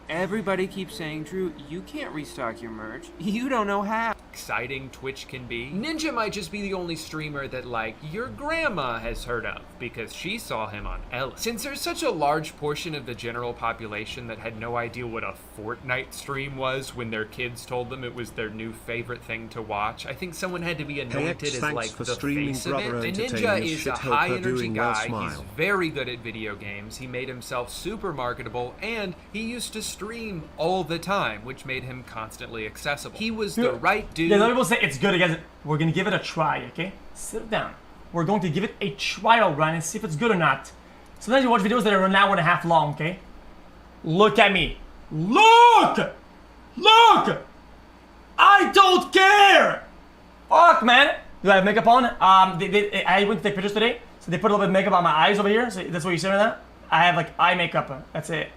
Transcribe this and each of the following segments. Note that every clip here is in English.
Everybody keeps saying, Drew, you can't restock your merch. You don't know how exciting Twitch can be. Ninja might just be the only streamer that, like, your grandma has heard of because she saw him on Ellen. Since there's such a large portion of the general population that had no idea what a Fortnite stream was when their kids told them it was their new favorite thing to watch, I think someone had to be anointed as, like, the face of it. And Ninja is a high-energy guy. He's very good at video games. He made himself super marketable, and he used to stream all the time, which made him constantly accessible. He was the right dude. Yeah, some people say it's good, guys. We're gonna give it a try, okay? Sit down. We're going to give it a trial run and see if it's good or not. Sometimes you watch videos that are an hour and a half long, okay? Look at me. Look! Look! I don't care! Fuck, man. Do I have makeup on? I went to take pictures today, so they put a little bit of makeup on my eyes over here. So that's what you see right now. I have like eye makeup. That's it.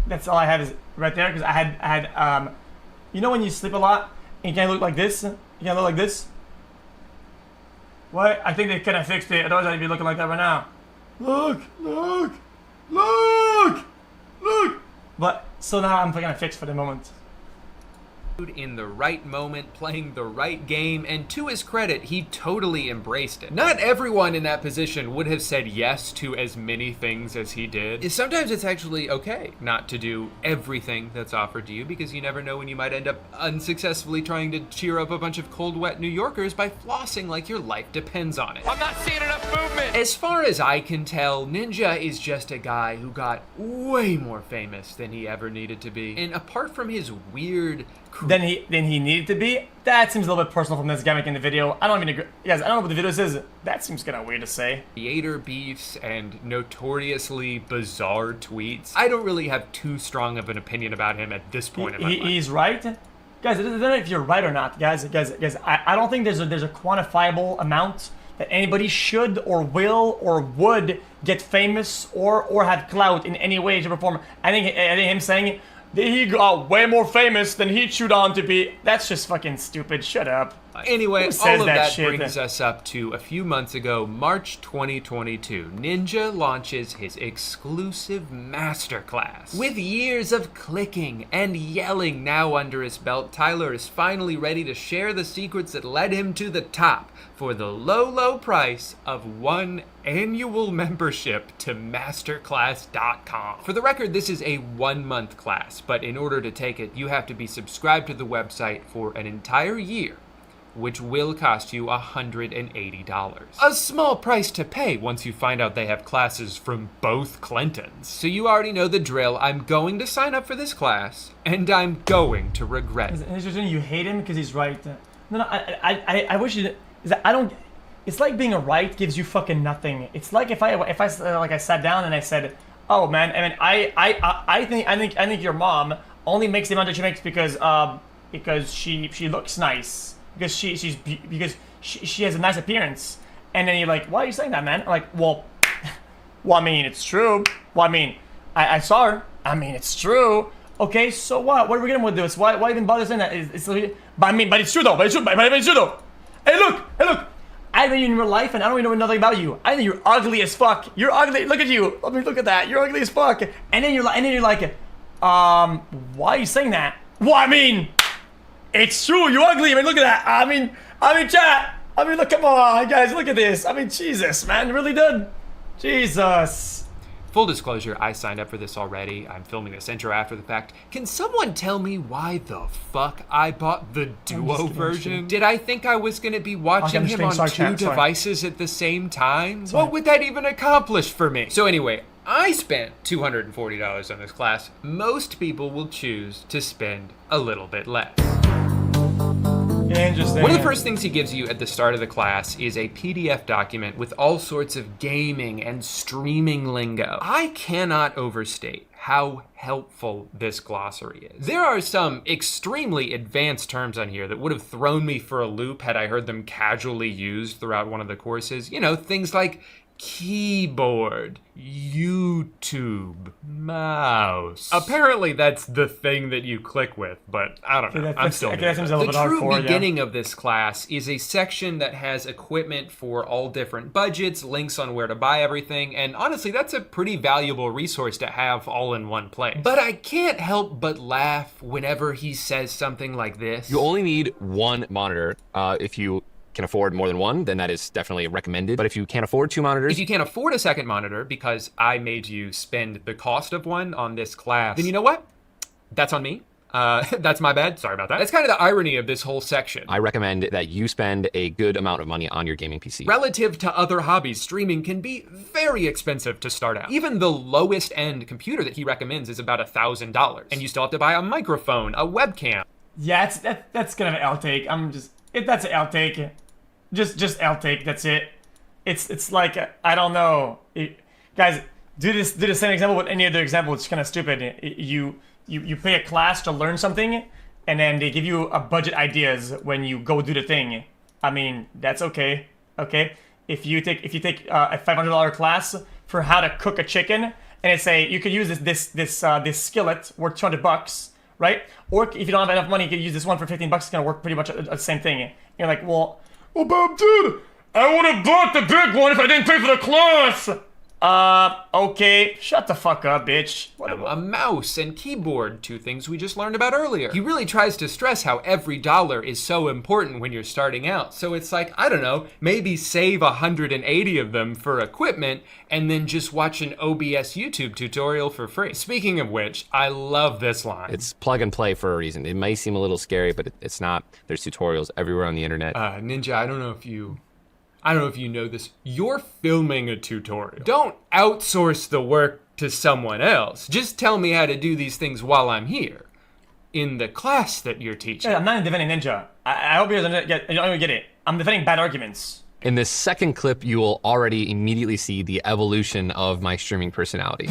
That's all I have is right there because I had you know when you sleep a lot and you can't look like this? You can't look like this? What? I think they kind of fixed it. Otherwise I'd be looking like that right now. Look! Look! Look! Look! But so now I'm gonna fix for the moment. In the right moment, playing the right game, and to his credit, he totally embraced it. Not everyone in that position would have said yes to as many things as he did. Sometimes it's actually okay not to do everything that's offered to you because you never know when you might end up unsuccessfully trying to cheer up a bunch of cold, wet New Yorkers by flossing like your life depends on it. I'm not seeing enough movement! As far as I can tell, Ninja is just a guy who got way more famous than he ever needed to be. And apart from his weird than he needed to be. That seems a little bit personal from this guy making the video. I don't even agree. Guys, I don't know what the video says. That seems kind of weird to say. Creator beefs and notoriously bizarre tweets. I don't really have too strong of an opinion about him at this point in my life. He's right. Guys, it doesn't matter if you're right or not. Guys, I don't think there's a quantifiable amount that anybody should or will or would get famous or have clout in any way, shape, or form. I think him saying he got way more famous than he chewed on to be. That's just fucking stupid. Shut up. Anyway, all of that brings us up to a few months ago, March 2022. Ninja launches his exclusive Masterclass. With years of clicking and yelling now under his belt, Tyler is finally ready to share the secrets that led him to the top for the low, low price of one annual membership to Masterclass.com. For the record, this is a 1-month class, but in order to take it, you have to be subscribed to the website for an entire year, which will cost you $180. A small price to pay once you find out they have classes from both Clintons. So you already know the drill. I'm going to sign up for this class, and I'm going to regret it. It's just you hate him because he's right. No, I wish you. I don't. It's like being right gives you fucking nothing. It's like if I sat down and I said, "Oh man, I think your mom only makes the amount that she makes because she looks nice." Because she has a nice appearance, and then you're like, why are you saying that, man? I'm like, well, I mean, it's true. Well, I mean, I saw her. I mean, it's true. Okay, so what? What are we gonna do with this? Why even bother saying that? But it's true though. But it's true though. Hey, look. I know you in real life, and I don't even know nothing about you. I think you're ugly as fuck. You're ugly. Look at you. Let me look at that. You're ugly as fuck. And then you're like, why are you saying that? Well, I mean, it's true, you ugly. I mean, look at that. I mean, chat. I mean, look, come on, guys, look at this. I mean, Jesus, man, really did. Jesus. Full disclosure, I signed up for this already. I'm filming this intro after the fact. Can someone tell me why the fuck I bought the Duo version? Did I think I was going to be watching him on two devices at the same time? What would that even accomplish for me? So anyway, I spent $240 on this class. Most people will choose to spend a little bit less. Interesting. One of the first things he gives you at the start of the class is a PDF document with all sorts of gaming and streaming lingo. I cannot overstate how helpful this glossary is. There are some extremely advanced terms on here that would have thrown me for a loop had I heard them casually used throughout one of the courses. You know, things like keyboard, YouTube, mouse. Apparently that's the thing that you click with, but I don't know. I'm still new. That seems a little bit The true hardcore, beginning of this class is a section that has equipment for all different budgets, links on where to buy everything, and honestly, that's a pretty valuable resource to have all in one place. But I can't help but laugh whenever he says something like this. You only need one monitor. If you can afford more than one, then that is definitely recommended. But if you can't afford 2 monitors, if you can't afford a second monitor because I made you spend the cost of one on this class, then you know what? That's on me. That's my bad. Sorry about that. That's kind of the irony of this whole section. I recommend that you spend a good amount of money on your gaming PC. Relative to other hobbies, streaming can be very expensive to start out. Even the lowest end computer that he recommends is about $1,000. And you still have to buy a microphone, a webcam. Yeah, that's kind of an L take. That's an L take. Just L take. That's it. It's like I don't know, guys. Do the same example with any other example. It's kind of stupid. You pay a class to learn something, and then they give you a budget ideas when you go do the thing. I mean, that's okay. Okay, if you take a $500 class for how to cook a chicken, and it's you could use this skillet worth $200, right? Or if you don't have enough money, you could use this one for $15. It's gonna work pretty much the same thing. You're like, well, but dude, I would have bought the big one if I didn't pay for the class. Okay, shut the fuck up, bitch. A mouse and keyboard, 2 things we just learned about earlier. He really tries to stress how every dollar is so important when you're starting out. So it's like, I don't know, maybe save 180 of them for equipment and then just watch an OBS YouTube tutorial for free. Speaking of which, I love this line. It's plug and play for a reason. It may seem a little scary, but it's not. There's tutorials everywhere on the internet. Ninja, I don't know if you know this. You're filming a tutorial. Don't outsource the work to someone else. Just tell me how to do these things while I'm here in the class that you're teaching. Yeah, I'm not defending Ninja. I hope you don't get it. I'm defending bad arguments. In this second clip, you will already immediately see the evolution of my streaming personality.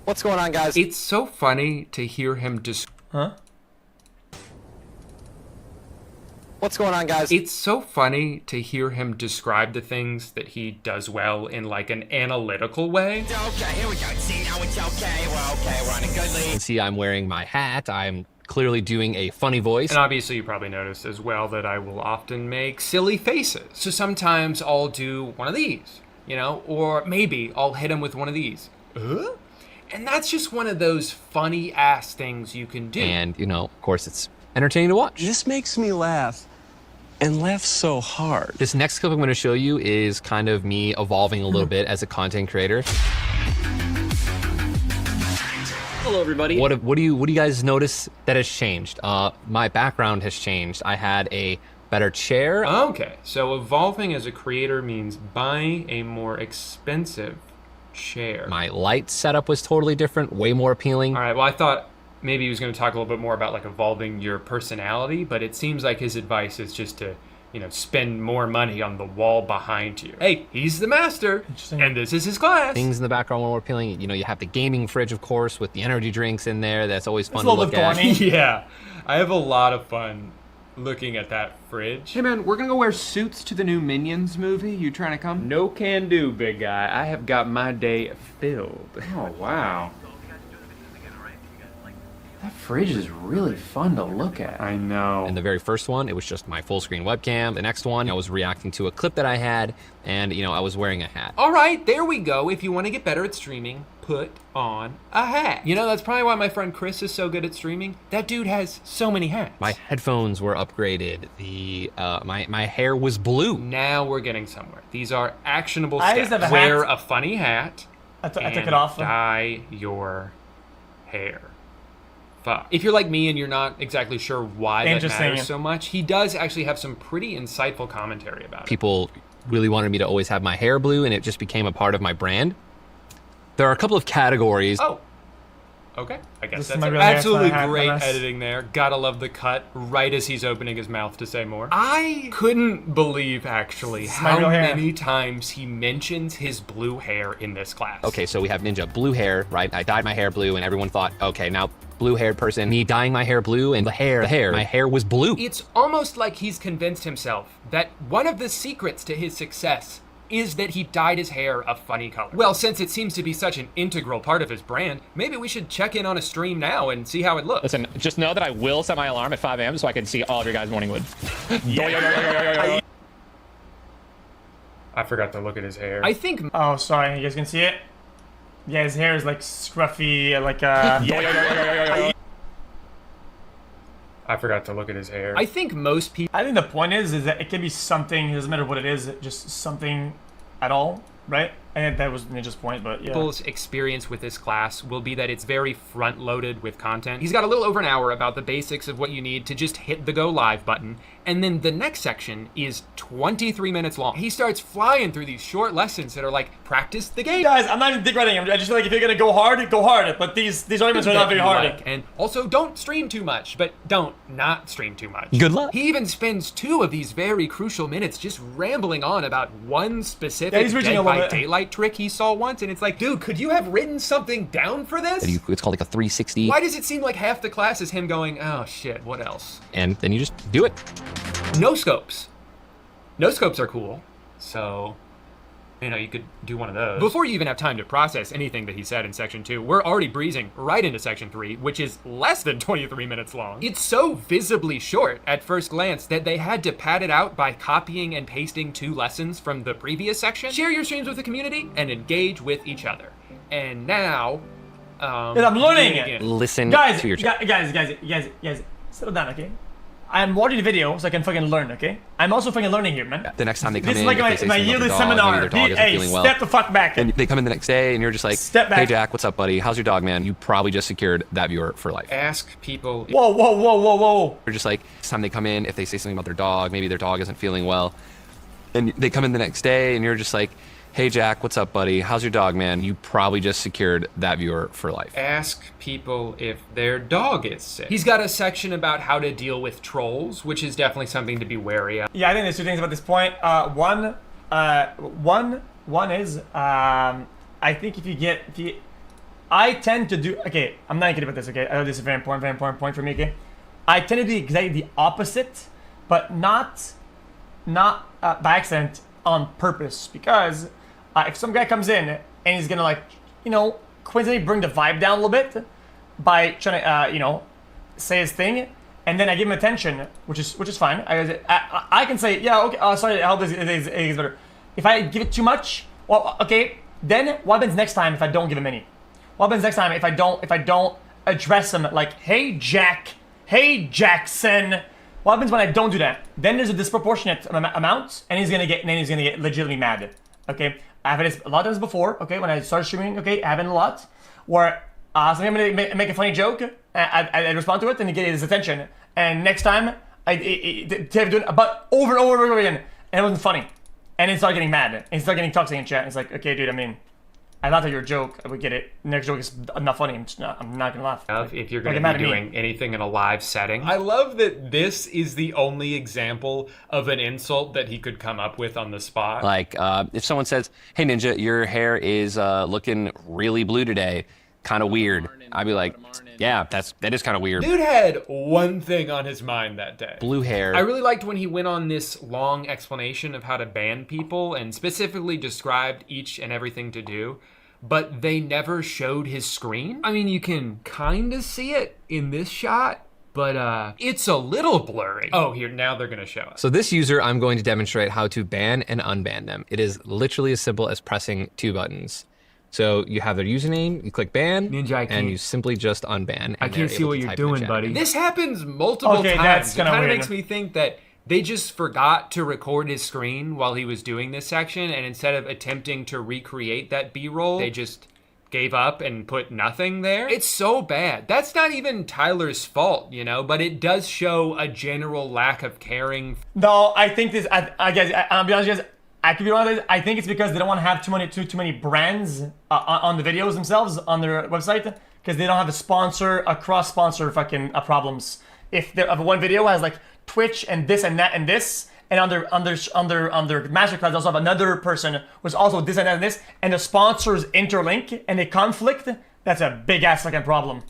What's going on, guys? It's so funny to hear him Huh? What's going on, guys? It's so funny to hear him describe the things that he does well in like an analytical way. Okay, here we go. See, now it's okay. We're on a good lead. You can see I'm wearing my hat. I'm clearly doing a funny voice. And obviously you probably noticed as well that I will often make silly faces. So sometimes I'll do one of these, you know, or maybe I'll hit him with one of these. And that's just one of those funny ass things you can do. And, you know, of course, it's entertaining to watch. This makes me laugh. And laugh so hard. This next clip I'm going to show you is kind of me evolving a little bit as a content creator. Hello, everybody. What do you guys notice that has changed? My background has changed. I had a better chair. Okay, so evolving as a creator means buying a more expensive chair. My light setup was totally different, way more appealing. All right, well, I thought maybe he was going to talk a little bit more about like evolving your personality, but it seems like his advice is just to, you know, spend more money on the wall behind you. Hey, he's the master, and this is his class. Things in the background were more appealing. You know, you have the gaming fridge, of course, with the energy drinks in there. That's always fun to look at. Yeah, I have a lot of fun looking at that fridge. Hey man, we're gonna go wear suits to the new Minions movie. You trying to come? No can do, big guy. I have got my day filled. Oh wow. That fridge is really fun to look at. I know. And the very first one, it was just my full screen webcam. The next one, I was reacting to a clip that I had, and, you know, I was wearing a hat. All right, there we go. If you want to get better at streaming, put on a hat. You know, that's probably why my friend Chris is so good at streaming. That dude has so many hats. My headphones were upgraded. My hair was blue. Now we're getting somewhere. These are actionable I steps. used to have a Wear hat. a funny hat. I took and it off. Dye your hair. Fuck. If you're like me and you're not exactly sure why that matters so much, he does actually have some pretty insightful commentary about it. People really wanted me to always have my hair blue, and it just became a part of my brand. There are a couple of categories. Oh. Okay, I guess This is that's my it. real hair, Absolutely it's not a hat, great dumbass. editing there. Gotta love the cut right as he's opening his mouth to say more. I couldn't believe, actually, This is my how real hair. many times he mentions his blue hair in this class. Okay, so we have Ninja blue hair, right? I dyed my hair blue, and everyone thought, okay, now blue-haired person, me dyeing my hair blue, and my hair was blue. It's almost like he's convinced himself that one of the secrets to his success is that he dyed his hair a funny color. Well, since it seems to be such an integral part of his brand, maybe we should check in on a stream now and see how it looks. Listen, just know that I will set my alarm at 5 a.m. so I can see all of your guys' morning wood. I forgot to look at his hair. I think... Oh, sorry, you guys can see it? Yeah, his hair is like scruffy, like I forgot to look at his hair. I think most people... I think the point is that it can be something, it doesn't matter what it is, just something at all, right? And that was Ninja's point, but yeah. People's experience with this class will be that it's very front-loaded with content. He's got a little over an hour about the basics of what you need to just hit the go live button, and then the next section is 23 minutes long. He starts flying through these short lessons that are like, practice the game. Guys, I'm not even dick riding him. I just feel like if you're gonna go hard, but these arguments are not very hard. Like. And also, don't stream too much, but don't not stream too much. Good luck. He even spends 2 of these very crucial minutes just rambling on about one specific he's reaching Dead a by little bit. Daylight trick he saw once, and it's like, dude, could you have written something down for this? It's called like a 360. Why does it seem like half the class is him going, oh shit, what else? And then you just do it. No scopes. No scopes are cool, so... You know, you could do one of those. Before you even have time to process anything that he said in Section 2, we're already breezing right into Section 3, which is less than 23 minutes long. It's so visibly short at first glance that they had to pad it out by copying and pasting 2 lessons from the previous section. Share your streams with the community and engage with each other. And now... I'm learning! Listen Guys, to your chat. guys, settle down, okay? I'm watching the video so I can fucking learn, okay? I'm also fucking learning here, man. The next time they come This is in, like if they say my something yearly about their dog, seminar. maybe their dog isn't feeling well. Step the fuck back. And they come in the next day and you're just like, Step back. hey Jack, what's up buddy? How's your dog, man? You probably just secured that viewer for life. Ask people... Whoa. You're just like, next time they come in, if they say something about their dog, maybe their dog isn't feeling well. And they come in the next day and you're just like, hey Jack, what's up buddy? How's your dog, man? You probably just secured that viewer for life. Ask people if their dog is sick. He's got a section about how to deal with trolls, which is definitely something to be wary of. Yeah, I think there's 2 things about this point. One is, I think I tend to do, okay, I'm not kidding about this, okay? I know this is a very important point for me, okay? I tend to do exactly the opposite, but not by accident, on purpose, because if some guy comes in and he's gonna, like, you know, coincidentally bring the vibe down a little bit by trying to, you know, say his thing, and then I give him attention, which is fine. I can say, yeah, okay, sorry, I hope this is better. If I give it too much, well, okay, then what happens next time if I don't give him any? What happens next time if I don't address him like, hey Jack, hey Jackson? What happens when I don't do that? Then there's a disproportionate amount, and he's gonna get legitimately mad. Okay, I've had this a lot of times before. Okay, when I started streaming, okay, I haven't a lot where I'm gonna make a funny joke, I respond to it, and he gets his attention. And next time, I do it, but over and over again, and it wasn't funny. And he started getting mad, and he started getting toxic in chat. And it's like, okay, dude, I mean, I laughed at your joke. I would get it. Next joke is not funny. I'm not gonna laugh. If you're going to be doing anything in a live setting. I love that this is the only example of an insult that he could come up with on the spot. Like, if someone says, hey Ninja, your hair is looking really blue today, kind of weird. I'd be like, yeah, that is kind of weird. Dude had one thing on his mind that day. Blue hair. I really liked when he went on this long explanation of how to ban people and specifically described each and everything to do, but they never showed his screen. I mean, you can kind of see it in this shot, but it's a little blurry. Oh, here, now they're gonna show us. So this user, I'm going to demonstrate how to ban and unban them. It is literally as simple as pressing 2 buttons. So you have their username, you click ban, Ninja, and you simply just unban. I can't see what you're doing, buddy. This happens multiple times. That's It kind of kind of weird. makes me think that they just forgot to record his screen while he was doing this section, and instead of attempting to recreate that B-roll, they just gave up and put nothing there. It's so bad. That's not even Tyler's fault, you know, but it does show a general lack of caring. No, I think this. I guess I'll be honest, with you guys. I could be wrong with this. I think it's because they don't want to have too many brands on the videos themselves on their website, because they don't have a cross-sponsor fucking problems. If one video has like Twitch and this and that and this, and on their Masterclass they also have another person who's also this and that and this, and the sponsors interlink and they conflict, that's a big ass fucking problem.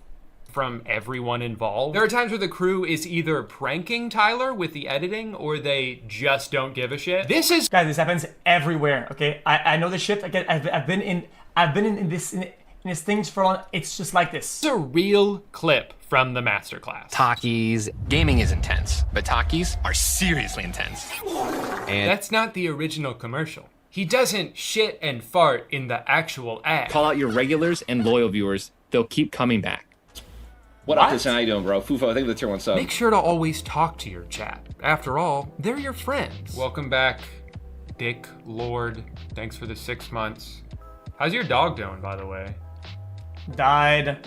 from everyone involved. There are times where the crew is either pranking Tyler with the editing or they just don't give a shit. This happens everywhere. Okay, I know this shit. Again, I've been in this things for long. It's just like this. It's a real clip from the Masterclass. Takis, gaming is intense, but Takis are seriously intense. And that's not the original commercial. He doesn't shit and fart in the actual ad. Call out your regulars and loyal viewers. They'll keep coming back. What up, Christian? How you doing, bro? Fufo, I think the tier 1 sub. Make sure to always talk to your chat. After all, they're your friends. Welcome back, Dick Lord. Thanks for the 6 months. How's your dog doing, by the way? Died.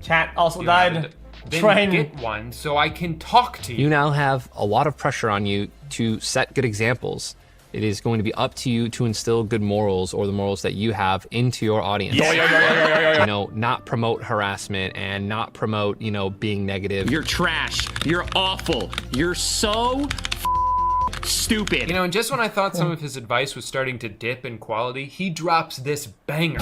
Cat also You died. Then get one so I can talk to you. you now have a lot of pressure on you to set good examples. It is going to be up to you to instill good morals, or the morals that you have, into your audience. You know, not promote harassment and not promote, you know, being negative. You're trash. You're awful. You're so stupid. You know, and just when I thought some of his advice was starting to dip in quality, he drops this banger.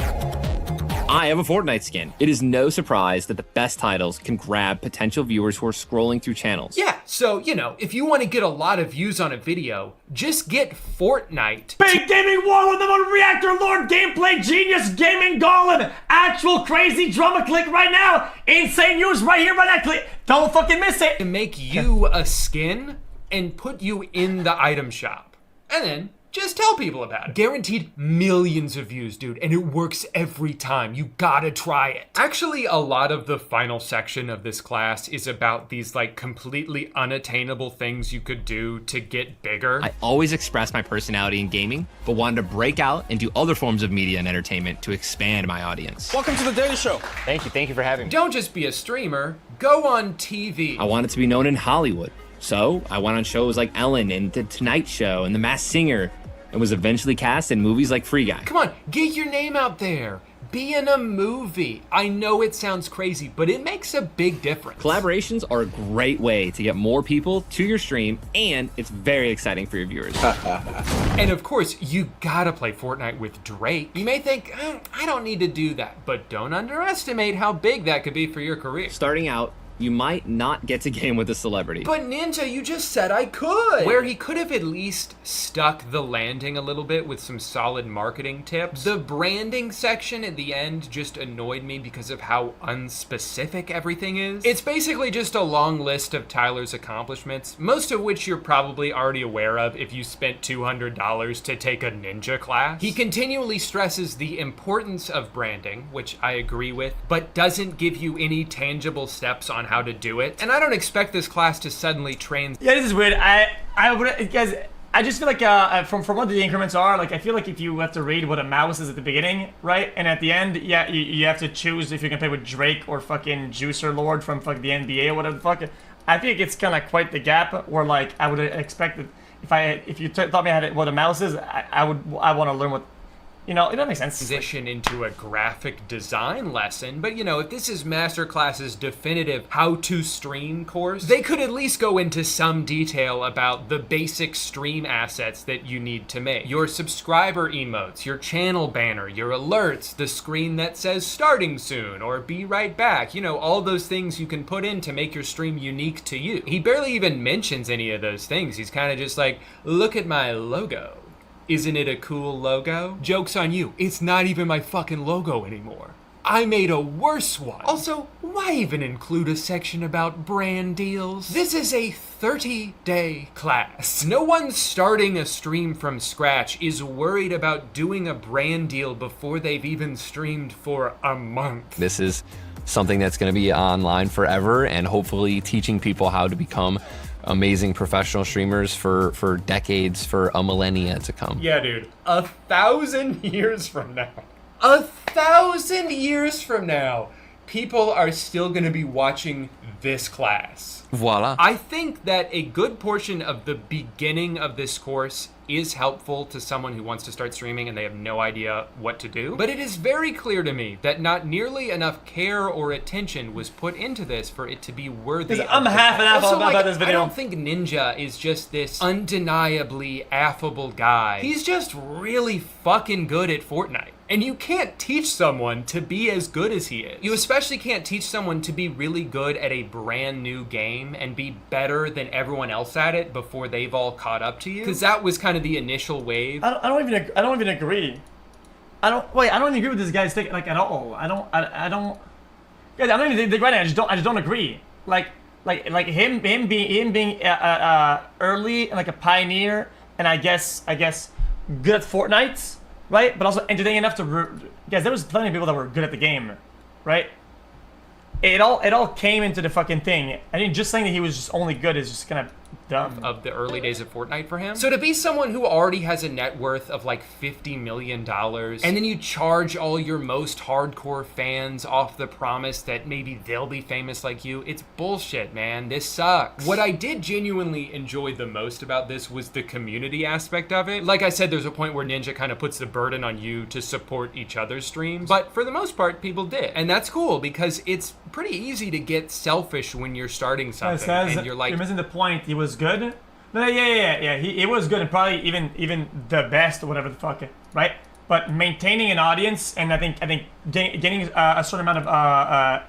I have a Fortnite skin. It is no surprise that the best titles can grab potential viewers who are scrolling through channels. Yeah, so, you know, if you want to get a lot of views on a video, just get Fortnite. Big gaming war with the reactor lord, gameplay genius, gaming golem, actual crazy drama click right now. Insane news right here, right now. Don't fucking miss it. To make you a skin and put you in the item shop. And then just tell people about it. Guaranteed millions of views, dude, and it works every time. You gotta try it. Actually, a lot of the final section of this class is about these like completely unattainable things you could do to get bigger. I always expressed my personality in gaming, but wanted to break out and do other forms of media and entertainment to expand my audience. Welcome to the Daily Show. Thank you for having me. Don't just be a streamer, go on TV. I wanted to be known in Hollywood, so I went on shows like Ellen and The Tonight Show and The Masked Singer, and was eventually cast in movies like Free Guy. Come on, get your name out there. Be in a movie. I know it sounds crazy, but it makes a big difference. Collaborations are a great way to get more people to your stream, and it's very exciting for your viewers. And of course, you gotta play Fortnite with Drake. You may think, I don't need to do that, but don't underestimate how big that could be for your career. Starting out, you might not get to game with a celebrity. But Ninja, you just said I could! Where he could have at least stuck the landing a little bit with some solid marketing tips. The branding section at the end just annoyed me because of how unspecific everything is. It's basically just a long list of Tyler's accomplishments, most of which you're probably already aware of if you spent $200 to take a ninja class. He continually stresses the importance of branding, which I agree with, but doesn't give you any tangible steps on how to do it. And I don't expect this class to suddenly train. Yeah, this is weird. I would, guys, I just feel like from what the increments are, like I feel like if you have to read what a mouse is at the beginning, right, and at the end, yeah, you have to choose if you can play with Drake or fucking Juicer Lord from fucking the NBA or whatever the fuck. I think it's kind of quite the gap where like I would expect that if you taught me what a mouse is, I want to learn what. You know, it doesn't make sense. Transition into a graphic design lesson, but you know, if this is Masterclass's definitive how-to stream course, they could at least go into some detail about the basic stream assets that you need to make. Your subscriber emotes, your channel banner, your alerts, the screen that says starting soon or be right back, you know, all those things you can put in to make your stream unique to you. He barely even mentions any of those things. He's kind of just like, look at my logo. Isn't it a cool logo? Joke's on you, it's not even my fucking logo anymore. I made a worse one. Also, why even include a section about brand deals? This is a 30-day class. No one starting a stream from scratch is worried about doing a brand deal before they've even streamed for a month. This is something that's going to be online forever, and hopefully teaching people how to become amazing professional streamers for decades, for a millennia to come. Yeah, dude. 1,000 years from now. 1,000 years from now, people are still going to be watching this class. Voila. I think that a good portion of the beginning of this course is helpful to someone who wants to start streaming and they have no idea what to do. But it is very clear to me that not nearly enough care or attention was put into this for it to be worthy. I'm half an apple about this video. I don't think Ninja is just this undeniably affable guy. He's just really fucking good at Fortnite. And you can't teach someone to be as good as he is. You especially can't teach someone to be really good at a brand new game and be better than everyone else at it before they've all caught up to you. Because that was kind of the initial wave. I don't even agree. I don't even agree with this guy's take, like, at all. I don't. Guys, I don't even think right now. I just don't agree. Like him being early and like a pioneer, and I guess good at Fortnite, right? But also entertaining enough to guys. There was plenty of people that were good at the game, right? It all came into the fucking thing. I mean, just saying that he was just only good is just kind of dumb. Of the early days of Fortnite for him. So to be someone who already has a net worth of like $50 million, and then you charge all your most hardcore fans off the promise that maybe they'll be famous like you, it's bullshit, man. This sucks. What I did genuinely enjoy the most about this was the community aspect of it. Like I said, there's a point where Ninja kind of puts the burden on you to support each other's streams, but for the most part, people did. And that's cool because it's pretty easy to get selfish when you're starting something, and you're like, you're missing the point. He was good. No, yeah. He was good, and probably even the best or whatever the fuck, right? But maintaining an audience, and I think getting a certain amount of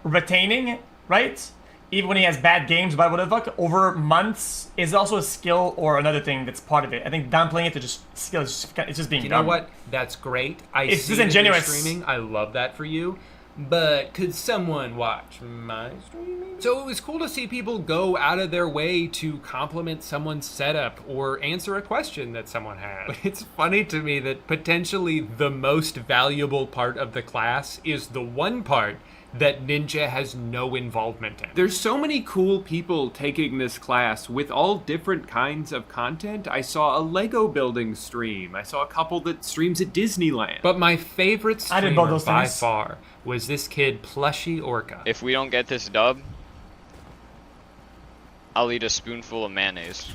retaining, right? Even when he has bad games, but whatever the fuck, over months is also a skill or another thing that's part of it. I think downplaying it to just skill is just, it's just being dumb. You know what? That's great. It's see disingenuous. Streaming. I love that for you. But could someone watch my streaming? So it was cool to see people go out of their way to compliment someone's setup or answer a question that someone had. But it's funny to me that potentially the most valuable part of the class is the one part that Ninja has no involvement in. There's so many cool people taking this class with all different kinds of content. I saw a Lego building stream. I saw a couple that streams at Disneyland. But my favorite I did streamer both those by things. far was this kid, Plushy Orca. If we don't get this dub, I'll eat a spoonful of mayonnaise.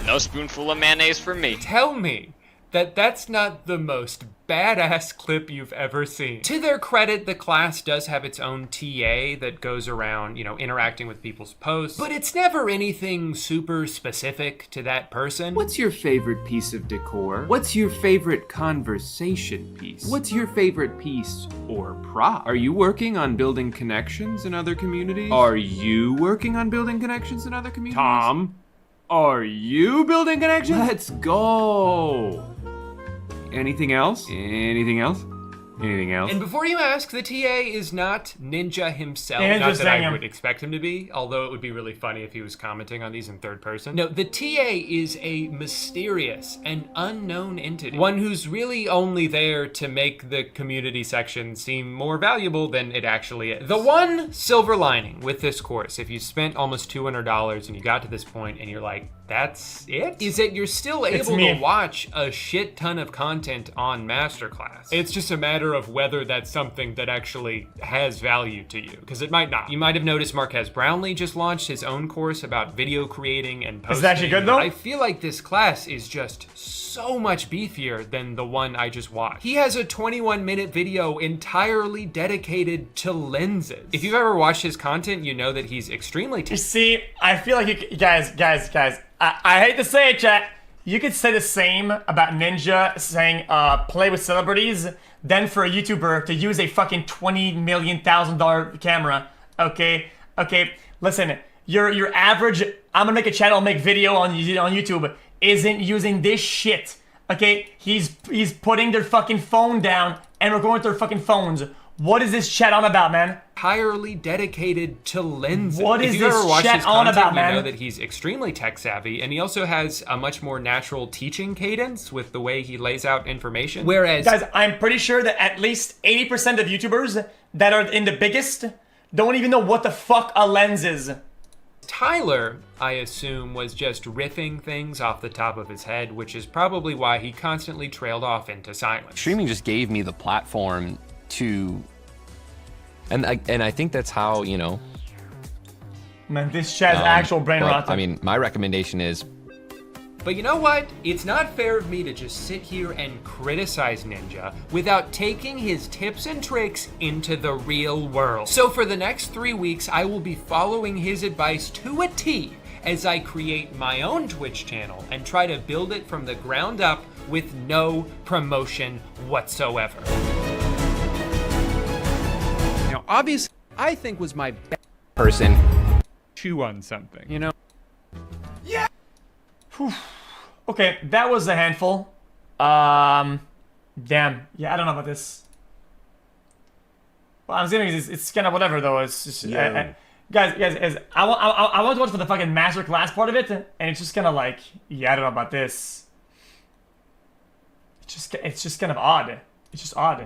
No spoonful of mayonnaise for me. Tell me that that's not the most badass clip you've ever seen. To their credit, the class does have its own TA that goes around, interacting with people's posts, but it's never anything super specific to that person. What's your favorite piece of decor? What's your favorite conversation piece? What's your favorite piece or prop? Are you working on building connections in other communities? Are you working on building connections in other communities? Tom, are you building connections? Let's go. Anything else? Anything else? Anything else? And before you ask, the TA is not Ninja himself. Not that Interesting. I would expect him to be, although it would be really funny if he was commenting on these in third person. No, the TA is a mysterious and unknown entity. One who's really only there to make the community section seem more valuable than it actually is. The one silver lining with this course, if you spent almost $200 and you got to this point and you're like, that's it? Is that you're still able to watch a shit ton of content on Masterclass. It's just a matter of whether that's something that actually has value to you, because it might not. You might have noticed Marquez Brownlee just launched his own course about video creating and posting. Is it actually good though? I feel like this class is just so much beefier than the one I just watched. He has a 21-minute video entirely dedicated to lenses. If you've ever watched his content, you know that he's extremely You see, I feel like you guys, I hate to say it, chat. You could say the same about Ninja saying play with celebrities, then for a YouTuber to use a fucking $20 million camera. Okay, listen, your average I'm gonna make a channel, make video on YouTube isn't using this shit. Okay, he's putting their fucking phone down and recording with their fucking phones. What is this chat on about, man? Entirely dedicated to lenses. What is if you ever this watch chat his on content, about, man? You know that he's extremely tech savvy, and he also has a much more natural teaching cadence with the way he lays out information. Whereas, guys, I'm pretty sure that at least 80% of YouTubers that are in the biggest don't even know what the fuck a lens is. Tyler, I assume, was just riffing things off the top of his head, which is probably why he constantly trailed off into silence. Streaming just gave me the platform to, and I think that's how, Man, this chat's actual brain but, rot. I mean, my recommendation is, but you know what? It's not fair of me to just sit here and criticize Ninja without taking his tips and tricks into the real world. So for the next 3 weeks, I will be following his advice to a T as I create my own Twitch channel and try to build it from the ground up with no promotion whatsoever. Now, obviously, I think was my best person. Chew on something. You know? Yeah. Okay, that was a handful. Damn. Yeah, I don't know about this. Well, I'm assuming it's kind of whatever though. It's just, guys, I want to watch for the fucking masterclass part of it, and it's just kind of like, yeah, I don't know about this. It's just kind of odd. It's just odd.